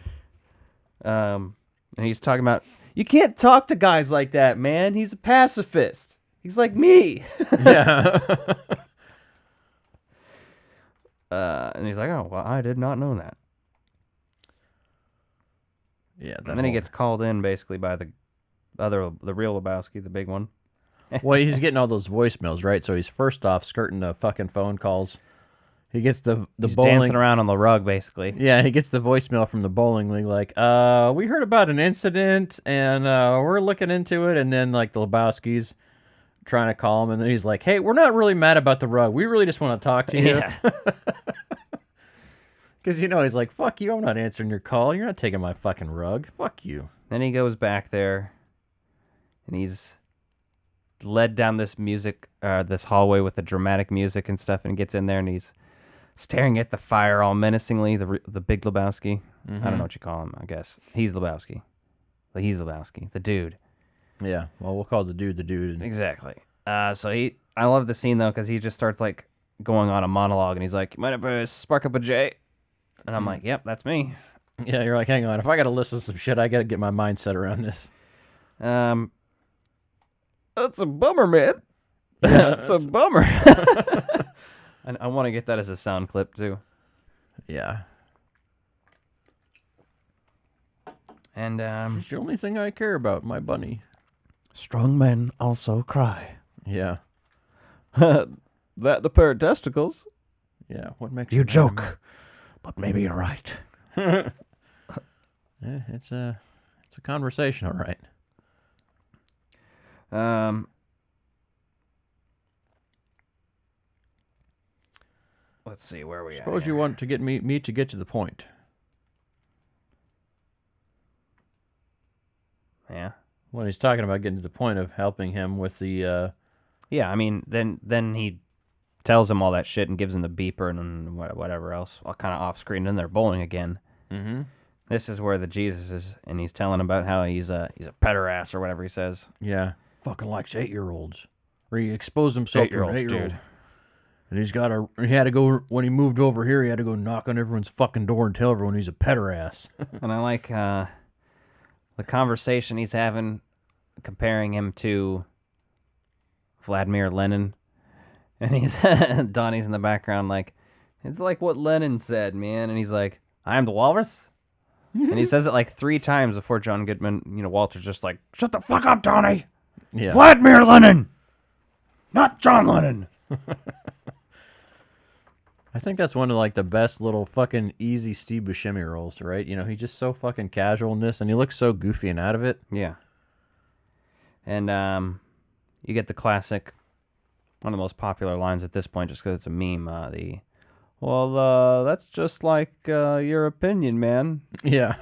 And he's talking about, you can't talk to guys like that, man. He's a pacifist. He's like me. Yeah. And he's like, oh, well, I did not know that. Yeah. And then he gets called in basically by the real Lebowski, the big one. Well, he's getting all those voicemails, right? So he's first off skirting the fucking phone calls. He gets the He's bowling dancing around on the rug, basically. Yeah, he gets the voicemail from the bowling league, like, we heard about an incident and we're looking into it. And then like the Lebowski's trying to call him, and then he's like, hey, we're not really mad about the rug. We really just want to talk to you. Yeah. Because, he's like, fuck you, I'm not answering your call. You're not taking my fucking rug. Fuck you. Then he goes back there, and he's led down this this hallway with the dramatic music and stuff, and gets in there, and he's staring at the fire all menacingly, the big Lebowski. I don't know what you call him, I guess. He's Lebowski. He's Lebowski, the dude. Yeah, well, we'll call the dude. Exactly. So I love the scene, though, because he just starts, like, going on a monologue, and he's like, you mind if I spark up a J? And I'm like, yep, that's me. Yeah, you're like, hang on. If I got to listen to some shit, I got to get my mindset around this. That's a bummer, man. Yeah, that's a bummer. And I want to get that as a sound clip, too. Yeah. And, it's the only thing I care about, my bunny. Strong men also cry. Yeah. That the pair of testicles. Yeah, what makes You you joke, but maybe you're right. Yeah, it's a conversation, all right. Let's see where we are. Suppose you want to get me to get to the point. Yeah. When he's talking about getting to the point of helping him with the. Yeah, I mean, then he tells him all that shit and gives him the beeper and whatever else, all kind of off screen. And they're bowling again. Mm-hmm. This is where the Jesus is, and he's telling about how he's a pederast or whatever he says. Yeah, fucking likes 8-year-olds. Or he exposed himself to an 8-year-old. Dude. And he had to go, when he moved over here, he had to go knock on everyone's fucking door and tell everyone he's a pederast. And I like the conversation he's having, comparing him to Vladimir Lenin. And he's Donnie's in the background like, it's like what Lenin said, man. And he's like, I am the walrus. And he says it like 3 times before John Goodman, Walter's just like, shut the fuck up, Donnie. Yeah. Vladimir Lenin, not John Lennon. I think that's one of like the best little fucking easy Steve Buscemi roles, right? He's just so fucking casual in this, and he looks so goofy and out of it. Yeah. And you get the classic, one of the most popular lines at this point, just because it's a meme. That's just like your opinion, man. Yeah.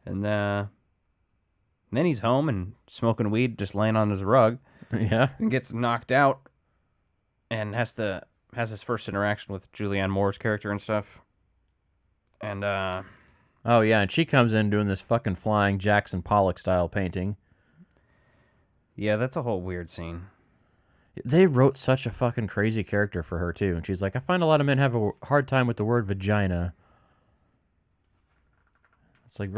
And then he's home and smoking weed, just laying on his rug. Yeah. And gets knocked out, and has his first interaction with Julianne Moore's character and stuff. And oh yeah, and she comes in doing this fucking flying Jackson Pollock style painting. Yeah, that's a whole weird scene. They wrote such a fucking crazy character for her too, and she's like, I find a lot of men have a hard time with the word vagina. It's like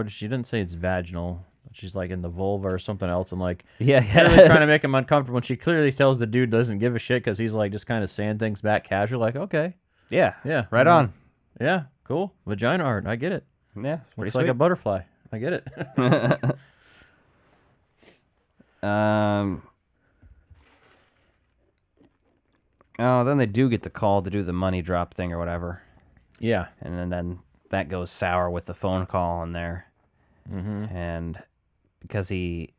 she didn't say it's vaginal. She's like in the vulva or something else, and like really trying to make him uncomfortable. And she clearly tells the dude doesn't give a shit because he's like just kind of saying things back casual, like okay, yeah, right on, yeah, cool, vagina art, I get it. Yeah, looks like a butterfly, I get it. Oh, then they do get the call to do the money drop thing or whatever. Yeah, and then that goes sour with the phone call in there, mm-hmm. and because he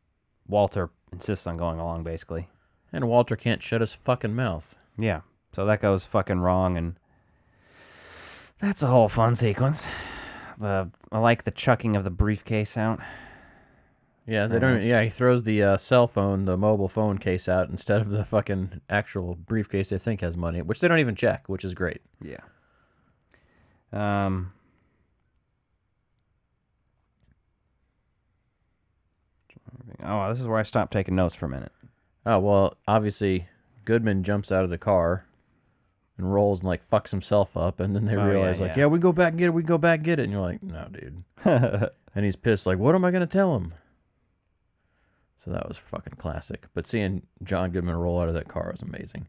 Walter insists on going along, basically. And Walter can't shut his fucking mouth. Yeah, so that goes fucking wrong, and that's a whole fun sequence. I like the chucking of the briefcase out. Yeah, they don't. Yeah, he throws the cell phone, the mobile phone case out instead of the fucking actual briefcase they think has money, which they don't even check, which is great. Yeah. Oh, this is where I stopped taking notes for a minute. Oh, well, obviously, Goodman jumps out of the car and rolls and, like, fucks himself up, and then they realize, yeah, we go back and get it, we go back and get it, and you're like, no, dude. And he's pissed, like, what am I going to tell him? So that was fucking classic. But seeing John Goodman roll out of that car was amazing.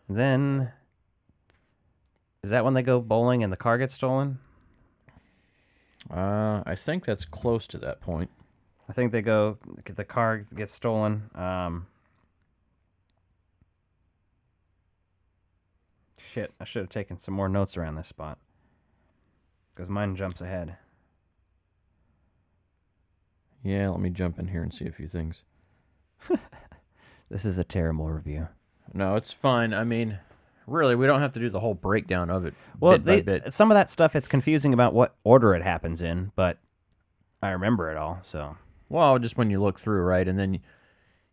Then, is that when they go bowling and the car gets stolen? I think that's close to that point. I think they go, the car gets stolen. Shit, I should have taken some more notes around this spot. Because mine jumps ahead. Yeah, let me jump in here and see a few things. This is a terrible review. No, it's fine. I mean, really, we don't have to do the whole breakdown of it Well, bit by bit. Some of that stuff, it's confusing about what order it happens in, but I remember it all, so. Well, just when you look through, right? And then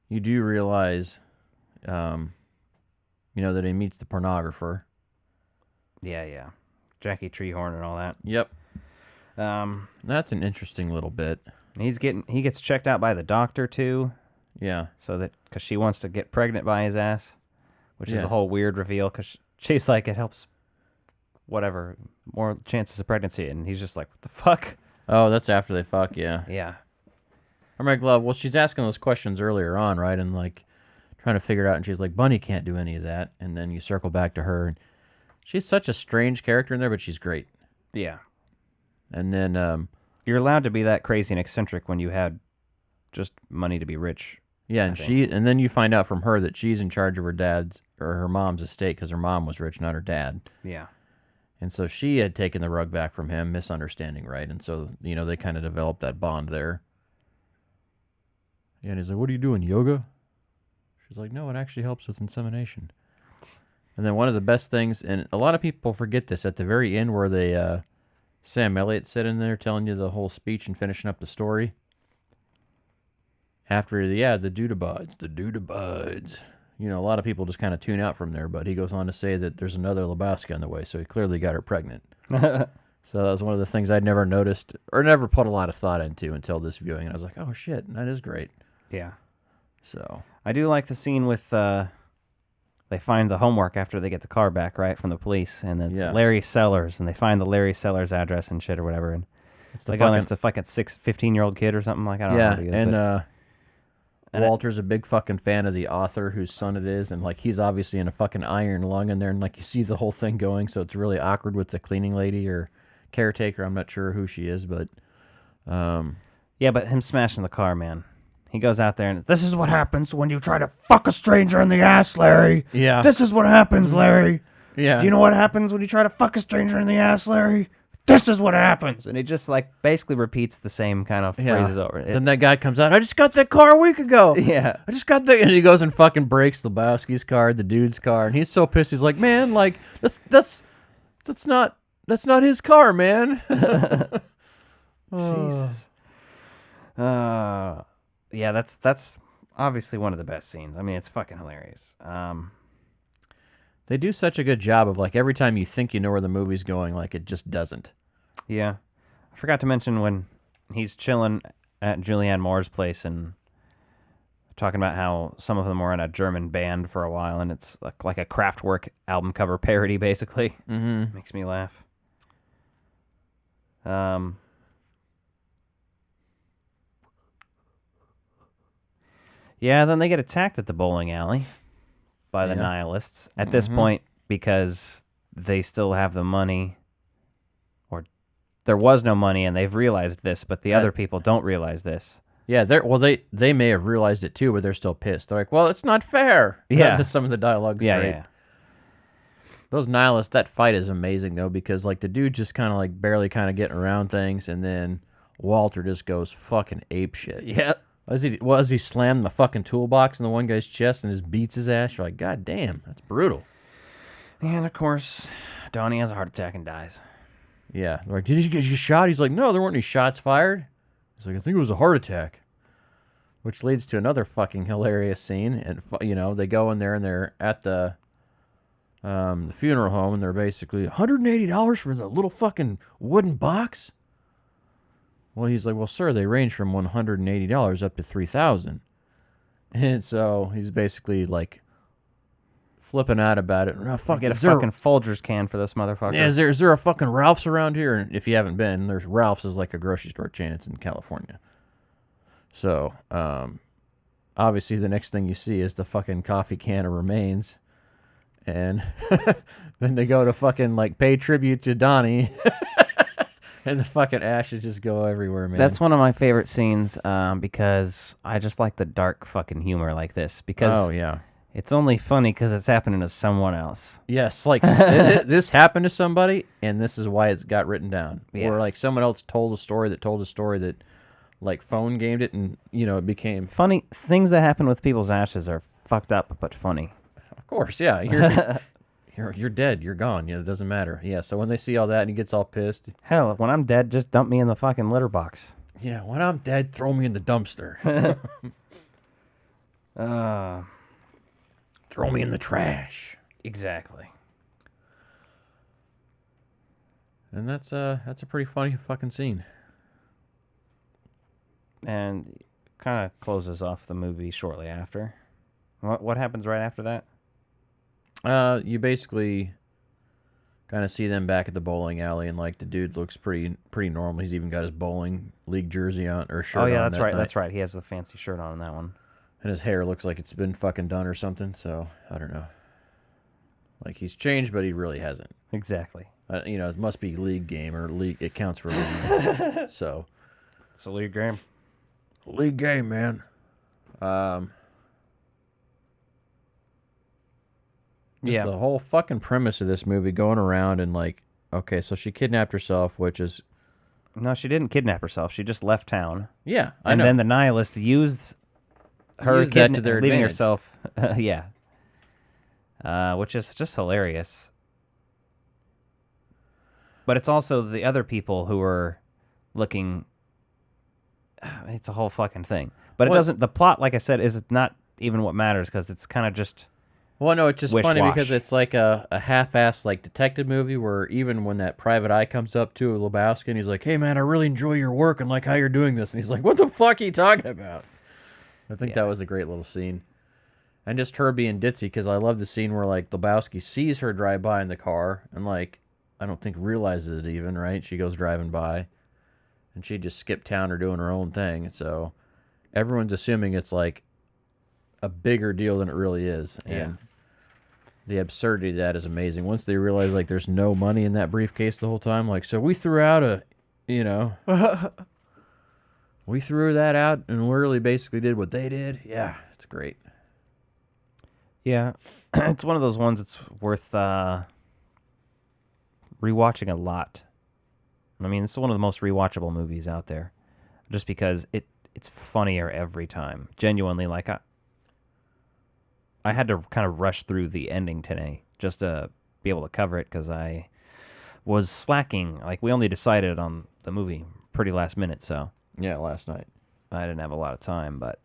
you do realize, that he meets the pornographer. Yeah. Jackie Treehorn and all that. Yep. That's an interesting little bit. He gets checked out by the doctor, too. Yeah. So that, because she wants to get pregnant by his ass, which is a whole weird reveal, because she's like, it helps, whatever, more chances of pregnancy, and he's just like, what the fuck? Oh, that's after they fuck, yeah. Yeah. I'm like, well, she's asking those questions earlier on, right? And, like, trying to figure it out, and she's like, Bunny can't do any of that. And then you circle back to her, and she's such a strange character in there, but she's great. Yeah. And then, you're allowed to be that crazy and eccentric when you had just money to be rich. Yeah, and then you find out from her that she's in charge of her dad's or her mom's estate because her mom was rich, not her dad. Yeah. And so she had taken the rug back from him, misunderstanding, right? And so, they kind of developed that bond there. Yeah, and he's like, what are you doing, yoga? She's like, no, it actually helps with insemination. And then one of the best things, and a lot of people forget this, at the very end where they, Sam Elliott sitting there telling you the whole speech and finishing up the story. After, the dude abides. A lot of people just kind of tune out from there, but he goes on to say that there's another Lebowski on the way, so he clearly got her pregnant. So that was one of the things I'd never noticed, or never put a lot of thought into until this viewing, and I was like, oh shit, that is great. Yeah. So. I do like the scene with, they find the homework after they get the car back, right, from the police, and it's Larry Sellers, and they find the Larry Sellers address and shit or whatever, and it's like, it's a fucking 15-year-old kid or something, like, I don't know what he is, and Walter's a big fucking fan of the author whose son it is, and, like, he's obviously in a fucking iron lung in there, and, like, you see the whole thing going, so it's really awkward with the cleaning lady or caretaker. I'm not sure who she is, but... Yeah, but him smashing the car, man. He goes out there and, this is what happens when you try to fuck a stranger in the ass, Larry. Yeah. This is what happens, Larry. Yeah. Do you know what happens when you try to fuck a stranger in the ass, Larry? This is what happens. And he just, like, basically repeats the same kind of phrases over. Then that guy comes out, I just got that car a week ago. Yeah. I just got and he goes and fucking breaks Lebowski's car, the dude's car, and he's so pissed. He's like, man, like, that's not his car, man. Jesus. Yeah, that's obviously one of the best scenes. I mean, it's fucking hilarious. They do such a good job of, like, every time you think you know where the movie's going, like, it just doesn't. Yeah. I forgot to mention when he's chilling at Julianne Moore's place and talking about how some of them were in a German band for a while, and it's like a Kraftwerk album cover parody, basically. Mm-hmm. Makes me laugh. Yeah, then they get attacked at the bowling alley by the nihilists. At this point, because they still have the money, or there was no money, and they've realized this, but the other people don't realize this. Yeah, they may have realized it too, but they're still pissed. They're like, well, it's not fair. Yeah. Some of the dialogue's great. Yeah. Those nihilists, that fight is amazing, though, because, like, the dude just kind of, like, barely kind of getting around things, and then Walter just goes fucking apeshit. Yeah. As he slammed the fucking toolbox in the one guy's chest and just beats his ass. You're like, God damn, that's brutal. And of course, Donnie has a heart attack and dies. Yeah. They're like, did you get shot? He's like, no, there weren't any shots fired. He's like, I think it was a heart attack. Which leads to another fucking hilarious scene. And, they go in there and they're at the funeral home and they're basically, $180 for the little fucking wooden box? Well, he's like, well, sir, they range from $180 up to $3,000. And so he's basically like flipping out about it. Oh, fuck, get a fucking Folgers can for this motherfucker. Yeah, is there a fucking Ralph's around here? And if you haven't been, there's Ralph's is like a grocery store chain. It's in California. So, obviously the next thing you see is the fucking coffee can of remains. And then they go to fucking like pay tribute to Donnie. And the fucking ashes just go everywhere, man. That's one of my favorite scenes because I just like the dark fucking humor like this. Because it's only funny because it's happening to someone else. Yes, like this happened to somebody, and this is why it's got written down. Yeah. Or like someone else told a story that like phone gamed it, and it became funny. Things that happen with people's ashes are fucked up but funny. Of course, yeah. You're dead. You're gone. It doesn't matter. Yeah. So when they see all that, and he gets all pissed. Hell, when I'm dead, just dump me in the fucking litter box. Yeah. When I'm dead, throw me in the dumpster. Throw me in the trash. Exactly. And that's a pretty funny fucking scene. And kind of closes off the movie shortly after. What happens right after that? You basically kind of see them back at the bowling alley, and like the dude looks pretty normal. He's even got his bowling league jersey on or shirt on. Oh yeah, that's right. Night. That's right. He has the fancy shirt on in that one. And his hair looks like it's been fucking done or something. So I don't know. Like he's changed, but he really hasn't. Exactly. It must be league game or league. It counts for league. So it's a league game. League game, man. Just the whole fucking premise of this movie going around and like, okay, so she kidnapped herself, which is... No, she didn't kidnap herself. She just left town. Yeah, I and know. then the nihilist used her that to their leaving advantage. herself. Yeah. Which is just hilarious. But it's also the other people who are looking... It's a whole fucking thing. But it doesn't... The plot, like I said, is not even what matters because it's kind of just... Well, no, it's just funny wish-wash. because it's like a half-assed like detective movie where even when that private eye comes up to Lebowski and he's like, hey, man, I really enjoy your work and like how you're doing this. And he's like, what the fuck are you talking about? I think that was a great little scene. And just her being ditzy because I love the scene where like Lebowski sees her drive by in the car and like, I don't think realizes it even, right? She goes driving by and she just skipped town or doing her own thing. So everyone's assuming it's like a bigger deal than it really is. And the absurdity of that is amazing. Once they realize like there's no money in that briefcase the whole time, like, so we threw out we threw that out and literally basically did what they did. Yeah, it's great. Yeah, it's one of those ones that's worth rewatching a lot. I mean, it's one of the most rewatchable movies out there, just because it's funnier every time. Genuinely, like I had to kind of rush through the ending today just to be able to cover it because I was slacking. Like, we only decided on the movie pretty last minute, so... Yeah, last night. I didn't have a lot of time, but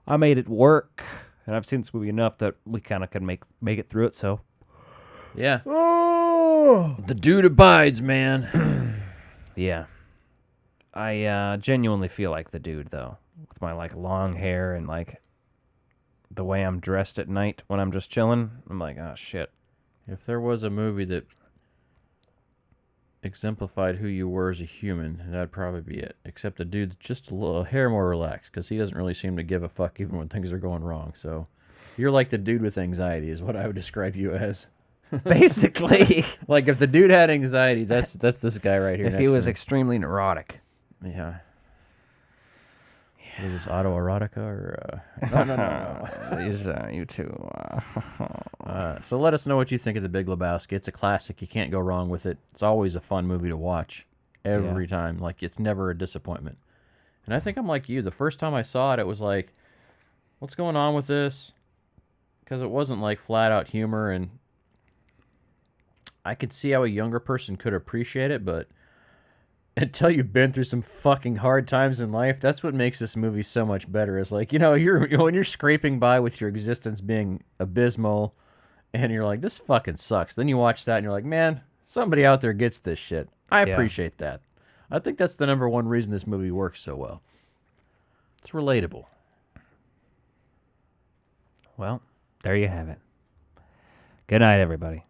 I made it work, and I've seen this movie enough that we kind of could make it through it, so... Yeah. Oh! The dude abides, man. Yeah. I genuinely feel like the dude, though, with my, like, long hair and, like... the way I'm dressed at night when I'm just chilling, I'm like, oh, shit. If there was a movie that exemplified who you were as a human, that'd probably be it. Except the dude's just a little hair more relaxed, because he doesn't really seem to give a fuck even when things are going wrong. So you're like the dude with anxiety is what I would describe you as. Basically. Like, if the dude had anxiety, that's this guy right here. If he was extremely neurotic. Yeah. Was this autoerotica or... No. You too. So let us know what you think of The Big Lebowski. It's a classic. You can't go wrong with it. It's always a fun movie to watch every time. Like, it's never a disappointment. And I think I'm like you. The first time I saw it, it was like, what's going on with this? Because it wasn't like flat out humor, and I could see how a younger person could appreciate it, but until you've been through some fucking hard times in life, that's what makes this movie so much better. Is like, when you're scraping by with your existence being abysmal, and you're like, this fucking sucks. Then you watch that and you're like, man, somebody out there gets this shit. I appreciate that. I think that's the number one reason this movie works so well. It's relatable. Well, there you have it. Good night, everybody.